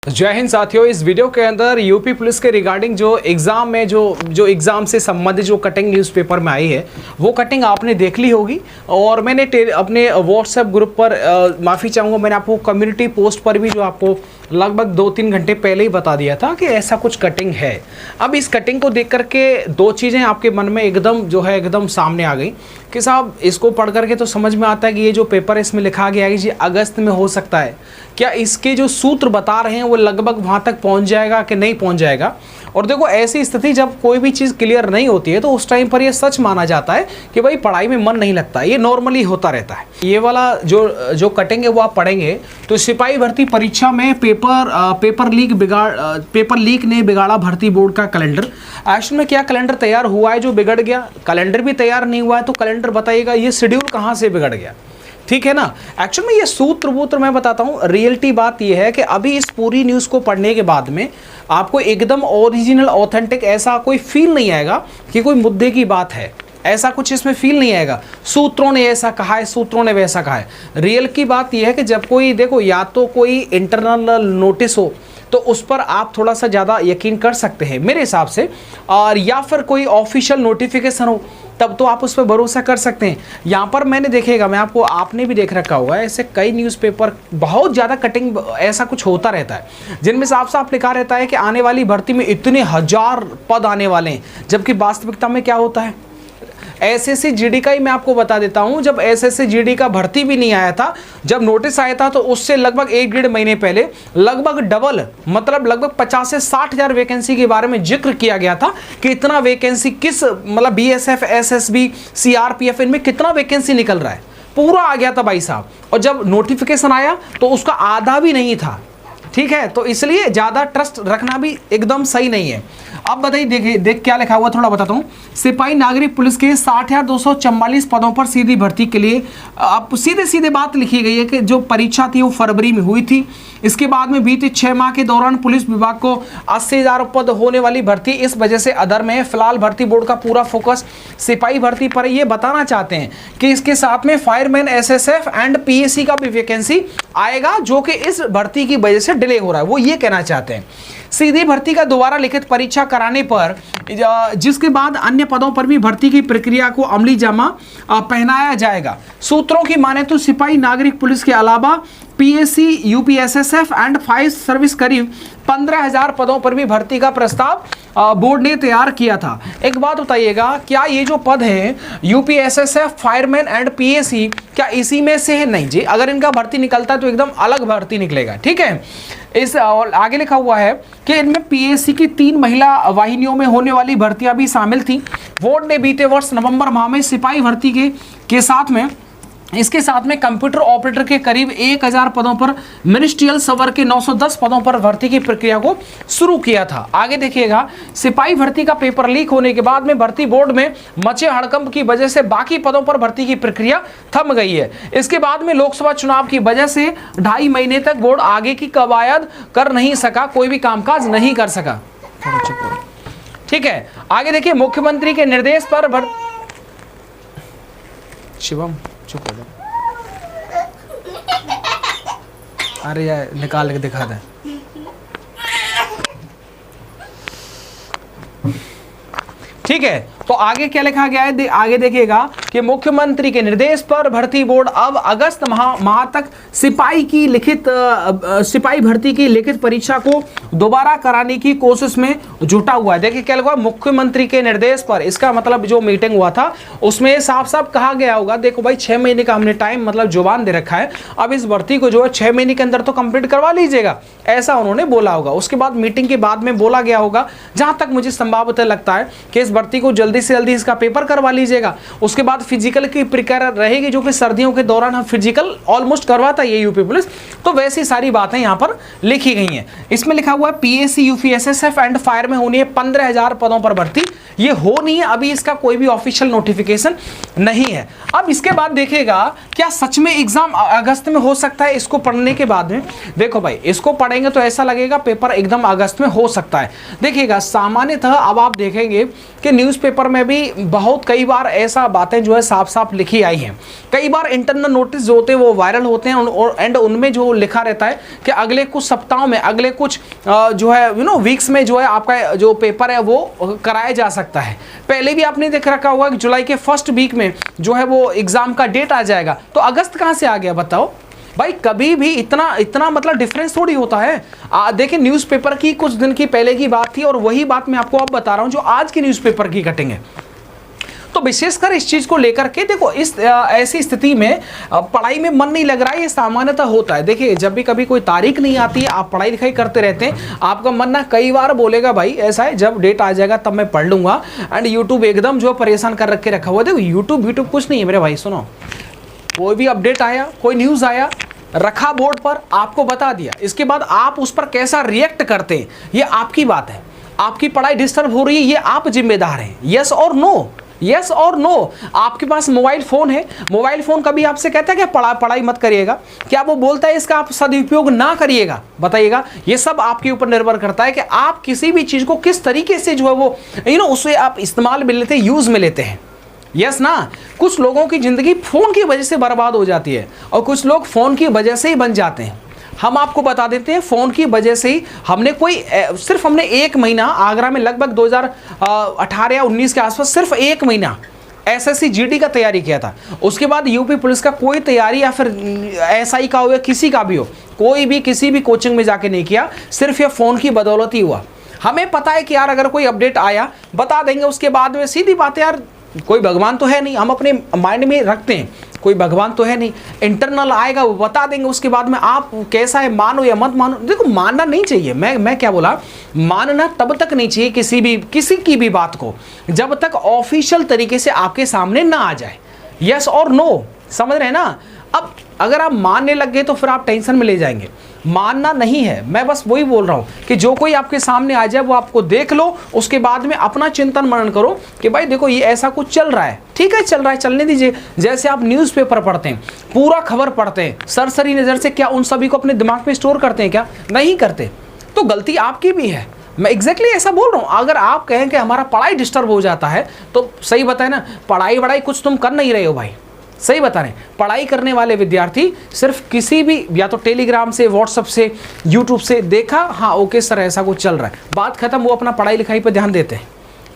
जय हिंद साथियों, इस वीडियो के अंदर यूपी पुलिस के रिगार्डिंग जो एग्ज़ाम में जो एग्ज़ाम से संबंधित जो कटिंग न्यूज़पेपर में आई है वो कटिंग आपने देख ली होगी। और मैंने अपने व्हाट्सएप ग्रुप पर माफ़ी चाहूँगा, मैंने आपको कम्युनिटी पोस्ट पर भी जो आपको लगभग 2-3 घंटे पहले ही बता दिया था कि ऐसा कुछ कटिंग है। अब इस कटिंग को देख करके दो चीज़ें आपके मन में एकदम सामने आ गई कि साहब इसको पढ़ करके तो समझ में आता है कि ये जो पेपर है इसमें लिखा गया है कि अगस्त में हो सकता है। क्या इसके जो सूत्र बता रहे हैं वो लगभग वहाँ तक पहुँच जाएगा कि नहीं पहुँच जाएगा? और देखो, ऐसी स्थिति जब कोई भी चीज़ क्लियर नहीं होती है तो उस टाइम पर ये सच माना जाता है कि भाई पढ़ाई में मन नहीं लगता। ये नॉर्मली होता रहता है। ये वाला जो कटिंग है वो आप पढ़ेंगे तो सिपाही भर्ती परीक्षा में पेपर लीक ने बिगाड़ा भर्ती बोर्ड का कैलेंडर। एक्चुअल में क्या कैलेंडर तैयार हुआ है जो बिगड़ गया? कैलेंडर भी तैयार नहीं हुआ है तो कैलेंडर बताइएगा ये शेड्यूल कहाँ से बिगड़ गया? ठीक है ना। एक्चुअल में ये सूत्र मैं बताता हूँ। रियलिटी बात ये है कि अभी इस पूरी न्यूज़ को पढ़ने के बाद में आपको एकदम ओरिजिनल ऑथेंटिक ऐसा कोई फील नहीं आएगा कि कोई मुद्दे की बात है, ऐसा कुछ इसमें फील नहीं आएगा। सूत्रों ने ऐसा कहा है, सूत्रों ने वैसा कहा है। रियल की बात यह है कि जब कोई देखो, या तो कोई इंटरनल नोटिस हो तो उस पर आप थोड़ा सा ज़्यादा यकीन कर सकते हैं मेरे हिसाब से, और या फिर कोई ऑफिशियल नोटिफिकेशन हो तब तो आप उस पर भरोसा कर सकते हैं। यहाँ पर मैंने देखेगा, आपने भी देख रखा होगा, ऐसे कई न्यूज़पेपर बहुत ज़्यादा कटिंग ऐसा कुछ होता रहता है जिनमें साफ साफ लिखा रहता है कि आने वाली भर्ती में इतने 1000 पद आने वाले हैं, जबकि वास्तविकता में क्या होता है? एसएससी जीडी का ही मैं आपको बता देता हूं। जब एसएससी जीडी का भर्ती भी नहीं आया था, जब नोटिस आया था तो उससे लगभग 1-1.5 महीने पहले लगभग डबल, मतलब लगभग 50 से 60 हज़ार वैकेंसी के बारे में जिक्र किया गया था कि इतना वैकेंसी किस, मतलब बीएसएफ, एसएसबी, सीआरपीएफ, इनमें कितना वैकेंसी निकल रहा है, पूरा आ गया था भाई साहब। और जब नोटिफिकेशन आया तो उसका आधा भी नहीं था। ठीक है, तो इसलिए ज़्यादा ट्रस्ट रखना भी एकदम सही नहीं है। अब बताइए, देखिए देख क्या लिखा हुआ, थोड़ा बताता हूँ। सिपाही नागरिक पुलिस के 60,244 पदों पर सीधी भर्ती के लिए अब सीधे बात लिखी गई है कि जो परीक्षा थी वो फरवरी में हुई थी। इसके बाद में बीते 6 माह के दौरान पुलिस विभाग को 80,000 पद होने वाली भर्ती इस वजह से अधर में है। फिलहाल भर्ती बोर्ड का पूरा फोकस सिपाही भर्ती पर। ये बताना चाहते हैं कि इसके साथ में फायरमैन, एसएसएफ एंड पीएसी का भी वैकेंसी आएगा, जो कि इस भर्ती की वजह से डिले हो रहा है, वो ये कहना चाहते हैं। सीधी भर्ती का दोबारा लिखित परीक्षा कराने पर, जिसके बाद अन्य पदों पर भी भर्ती की प्रक्रिया को अमली जामा पहनाया जाएगा। सूत्रों की माने तो सिपाही नागरिक पुलिस के अलावा PAC, UPSSF and fire service करीब 15,000 पदों पर भी भर्ती का प्रस्ताव बोर्ड ने तैयार किया था। एक बात बताइएगा, क्या ये जो पद है यूपीएसएसएफ, फायरमैन एंड पीएसी, क्या इसी में से है? नहीं जी, अगर इनका भर्ती निकलता है तो एकदम अलग भर्ती निकलेगा। ठीक है, इस और आगे लिखा हुआ है कि इनमें पीएसी की 3 महिला वाहिनियों में होने वाली भर्तियां भी शामिल थी। बोर्ड ने बीते वर्ष नवंबर माह में सिपाही भर्ती के साथ में इसके साथ में कंप्यूटर ऑपरेटर के करीब 1000 पदों पर, मिनिस्ट्रियल सर्वर के 910 पदों पर भर्ती की प्रक्रिया को शुरू किया था। आगे देखिएगा, सिपाही भर्ती का पेपर लीक होने के बाद में भर्ती बोर्ड में मचे हड़कंप की वजह से बाकी पदों पर भर्ती की प्रक्रिया थम गई है। इसके बाद में लोकसभा चुनाव की वजह से 2.5 महीने तक बोर्ड आगे की कवायद कर नहीं सका, कोई भी कामकाज नहीं कर सका। ठीक है, आगे देखिए, मुख्यमंत्री के निर्देश पर शिवम चुप हो जा, अरे यार निकाल के दिखा दे। ठीक है, तो आगे क्या लिखा गया है, आगे देखिएगा कि मुख्यमंत्री के निर्देश पर भर्ती बोर्ड अब अगस्त माह तक सिपाही भर्ती की लिखित परीक्षा को दोबारा कराने की कोशिश में जुटा हुआ है। देखिए क्या लिखा, मुख्यमंत्री के निर्देश पर। इसका मतलब जो मीटिंग हुआ था उसमें साफ साफ कहा गया होगा, देखो भाई 6 महीने का हमने टाइम, मतलब जुबान दे रखा है, अब इस भर्ती को जो है 6 महीने के अंदर तो कंप्लीट करवा लीजिएगा, ऐसा उन्होंने बोला होगा। उसके बाद मीटिंग के बाद में बोला गया होगा, जहां तक मुझे संभावतः लगता है कि इस भर्ती को जल्दी से जल्दी इसका पेपर करवा लीजिएगा। उसके बाद फिजिकल की प्रक्रिया रहेगी, जो कि सर्दियों के दौरान हम फिजिकल ऑलमोस्ट करवाता है ये यूपी पुलिस। तो वैसी सारी बातें यहाँ पर लिखी गई हैं। इसमें लिखा हुआ है पीएसी, यूपीएसएसएफ एंड फायर में होनी है 15,000 पदों पर भर्ती। ये हो नहीं है, अभी इसका कोई भी ऑफिशियल नोटिफिकेशन नहीं है। अब इसके बाद देखिएगा, क्या सच में एग्जाम अगस्त में हो सकता है? इसको पढ़ने के बाद में देखो भाई, इसको पढ़ेंगे तो ऐसा लगेगा पेपर एकदम अगस्त में हो सकता है। देखिएगा, सामान्यतः अब आप देखेंगे कि न्यूज़पेपर में भी बहुत कई बार ऐसा बातें जो जो है साफ साफ लिखी आई हैं। कई बार इंटरनल नोटिस जो होते हैं वो वायरल होते हैं एंड उनमें जो लिखा रहता है कि अगले कुछ सप्ताहों में, अगले कुछ जो है वीक्स में जो है आपका जो पेपर है वो कराया जा सकता है। पहले भी आपने देख रखा होगा कि जुलाई के फर्स्ट वीक में जो है वो एग्जाम का डेट आ जाएगा। तो अगस्त कहाँ से आ गया बताओ भाई? कभी भी इतना मतलब डिफरेंस थोड़ी होता है। देखिए न्यूज़पेपर की कुछ दिन की पहले की बात थी और वही बात मैं आपको अब बता रहा हूं जो आज की न्यूज़पेपर की कटिंग है। तो विशेषकर इस चीज को लेकर के देखो, इस ऐसी स्थिति में पढ़ाई में मन नहीं लग रहा है, ये सामान्यतः होता है। देखिए जब भी कभी कोई तारीख नहीं आती है, आप पढ़ाई लिखाई करते रहते हैं, आपका मन ना कई बार बोलेगा भाई ऐसा है जब डेट आ जाएगा तब मैं पढ़ लूंगा। एंड यूट्यूब एकदम जो परेशान कर रखे रखा हुआ। देखो यूट्यूब कुछ नहीं है मेरे भाई, सुनो, कोई भी अपडेट आया, कोई न्यूज़ आया, रखा बोर्ड पर, आपको बता दिया, इसके बाद आप उस पर कैसा रिएक्ट करते हैं ये आपकी बात है। आपकी पढ़ाई डिस्टर्ब हो रही है, ये आप जिम्मेदार हैं। यस और नो, यस और नो। आपके पास मोबाइल फ़ोन है, मोबाइल फ़ोन कभी आपसे कहता है कि पढ़ाई मत करिएगा? क्या वो बोलता है इसका आप सदुपयोग ना करिएगा? बताइएगा। ये सब आपके ऊपर निर्भर करता है कि आप किसी भी चीज़ को किस तरीके से जो है वो उसे आप इस्तेमाल में लेते हैं, यूज़ में लेते हैं। यस ना। कुछ लोगों की ज़िंदगी फ़ोन की वजह से बर्बाद हो जाती है और कुछ लोग फ़ोन की वजह से ही बन जाते हैं। हम आपको बता देते हैं, फ़ोन की वजह से ही सिर्फ हमने 1 महीना आगरा में लगभग 2018 या 19 के आसपास सिर्फ 1 महीना एसएससी जीडी का तैयारी किया था। उसके बाद यूपी पुलिस का कोई तैयारी या फिर एसआई का हो या किसी का भी हो, कोई भी किसी भी कोचिंग में जाके नहीं किया, सिर्फ ये फ़ोन की बदौलत ही हुआ। हमें पता है कि यार अगर कोई अपडेट आया बता देंगे, उसके बाद में सीधी बात है यार कोई भगवान तो है नहीं, हम अपने माइंड में रखते हैं कोई भगवान तो है नहीं, इंटरनल आएगा वो बता देंगे, उसके बाद में आप कैसा है मानो या मत मानो। देखो मानना नहीं चाहिए, मैं क्या बोला, मानना तब तक नहीं चाहिए किसी की भी बात को जब तक ऑफिशियल तरीके से आपके सामने ना आ जाए। यस और नो, समझ रहे हैं ना। अब अगर आप मानने लग गए तो फिर आप टेंशन में ले जाएंगे। मानना नहीं है, मैं बस वही बोल रहा हूँ कि जो कोई आपके सामने आ जाए वो आपको देख लो, उसके बाद में अपना चिंतन मनन करो कि भाई देखो ये ऐसा कुछ चल रहा है, ठीक है चल रहा है, चलने दीजिए। जैसे आप न्यूज़पेपर पढ़ते हैं, पूरा खबर पढ़ते हैं सरसरी नज़र से, क्या उन सभी को अपने दिमाग में स्टोर करते हैं? क्या नहीं करते। तो गलती आपकी भी है, मैं एग्जैक्टली ऐसा बोल रहा हूँ। अगर आप कहें कि हमारा पढ़ाई डिस्टर्ब हो जाता है तो सही बताए ना, पढ़ाई कुछ तुम कर नहीं रहे हो भाई, सही बता रहे हैं। पढ़ाई करने वाले विद्यार्थी सिर्फ किसी भी या तो टेलीग्राम से, व्हाट्सएप से, यूट्यूब से देखा, हाँ ओके सर ऐसा कुछ चल रहा है, बात खत्म, वो अपना पढ़ाई लिखाई पर ध्यान देते हैं,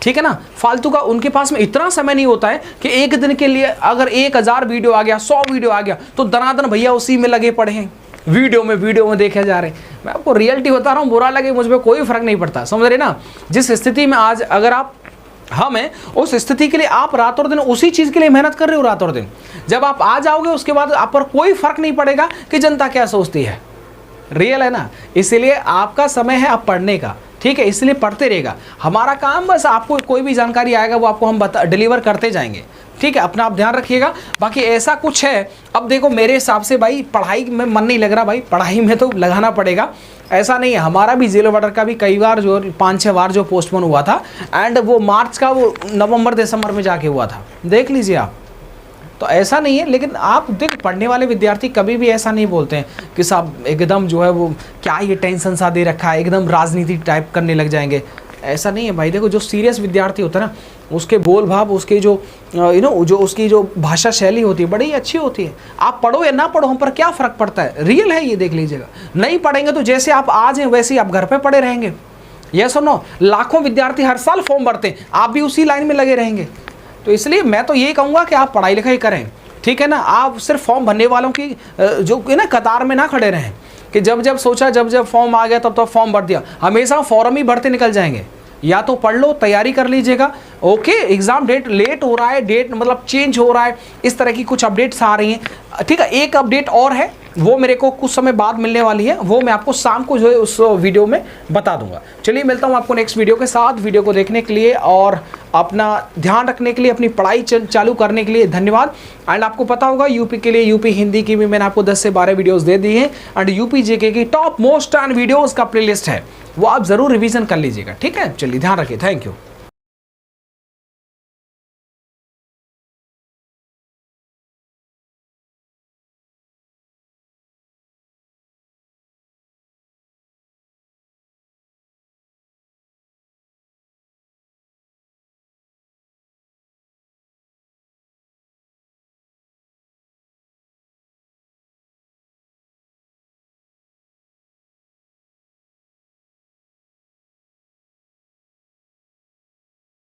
ठीक है ना। फालतू का उनके पास में इतना समय नहीं होता है कि एक दिन के लिए अगर 1000 वीडियो आ गया, 100 वीडियो आ गया तो दनादन भैया उसी में लगे पड़े हैं, वीडियो में देखे जा रहे हैं। मैं आपको रियलिटी बता रहा हूँ, बुरा लगे मुझ पर कोई फर्क नहीं पड़ता, समझ रहे ना। जिस स्थिति में आज अगर आप हम हैं, उस स्थिति के लिए आप रात और दिन उसी चीज़ के लिए मेहनत कर रहे हो रात और दिन। जब आप आ जाओगे उसके बाद आप पर कोई फर्क नहीं पड़ेगा कि जनता क्या सोचती है, रियल है ना। इसीलिए आपका समय है अब पढ़ने का, ठीक है, इसलिए पढ़ते रहेगा। हमारा काम बस आपको कोई भी जानकारी आएगा वो आपको हम डिलीवर करते जाएंगे, ठीक है। अपना आप ध्यान रखिएगा। बाकी ऐसा कुछ है, अब देखो मेरे हिसाब से भाई पढ़ाई में मन नहीं लग रहा, भाई पढ़ाई में तो लगाना पड़ेगा, ऐसा नहीं है। हमारा भी जेल वाटर का भी कई बार जो 5-6 बार जो पोस्टपोन हुआ था, एंड वो मार्च का वो नवंबर दिसंबर में जाके हुआ था, देख लीजिए आप। तो ऐसा नहीं है, लेकिन आप देख पढ़ने वाले विद्यार्थी कभी भी ऐसा नहीं बोलते हैं कि साहब एकदम जो है वो क्या ये टेंशन सा दे रखा है, एकदम राजनीति टाइप करने लग जाएंगे, ऐसा नहीं है भाई। देखो जो सीरियस विद्यार्थी होता है ना, उसके बोल भाव, उसके जो जो उसकी जो भाषा शैली होती है बड़ी अच्छी होती है। आप पढ़ो या ना पढ़ो हम पर क्या फ़र्क पड़ता है, रियल है ये, देख लीजिएगा। नहीं पढ़ेंगे तो जैसे आप आज हैं वैसे ही आप घर पे पड़े रहेंगे। ये सुनो, लाखों विद्यार्थी हर साल फॉर्म भरते हैं, आप भी उसी लाइन में लगे रहेंगे। तो इसलिए मैं तो यही कहूँगा कि आप पढ़ाई लिखाई करें, ठीक है ना। आप सिर्फ फॉर्म भरने वालों की जो है ना कतार में ना खड़े रहें कि जब सोचा जब फॉर्म आ गया तब फॉर्म भर दिया। हमेशा फॉर्म ही भरते निकल जाएंगे। या तो पढ़ लो, तैयारी कर लीजिएगा। ओके, एग्जाम डेट लेट हो रहा है, डेट मतलब चेंज हो रहा है, इस तरह की कुछ अपडेट्स आ रही हैं, ठीक है। एक अपडेट और है, वो मेरे को कुछ समय बाद मिलने वाली है, वो मैं आपको शाम को जो है उस वीडियो में बता दूंगा। चलिए मिलता हूँ आपको नेक्स्ट वीडियो के साथ। वीडियो को देखने के लिए और अपना ध्यान रखने के लिए, अपनी पढ़ाई चालू करने के लिए धन्यवाद। एंड आपको पता होगा यूपी के लिए, यूपी हिंदी की भी मैंने आपको 10 से 12 वीडियोस दे दी हैं। एंड यूपी जीके की टॉप मोस्ट 10 वीडियोस का प्लेलिस्ट है, वो आप जरूर रिवीजन कर लीजिएगा, ठीक है। चलिए ध्यान रखिए, थैंक यू।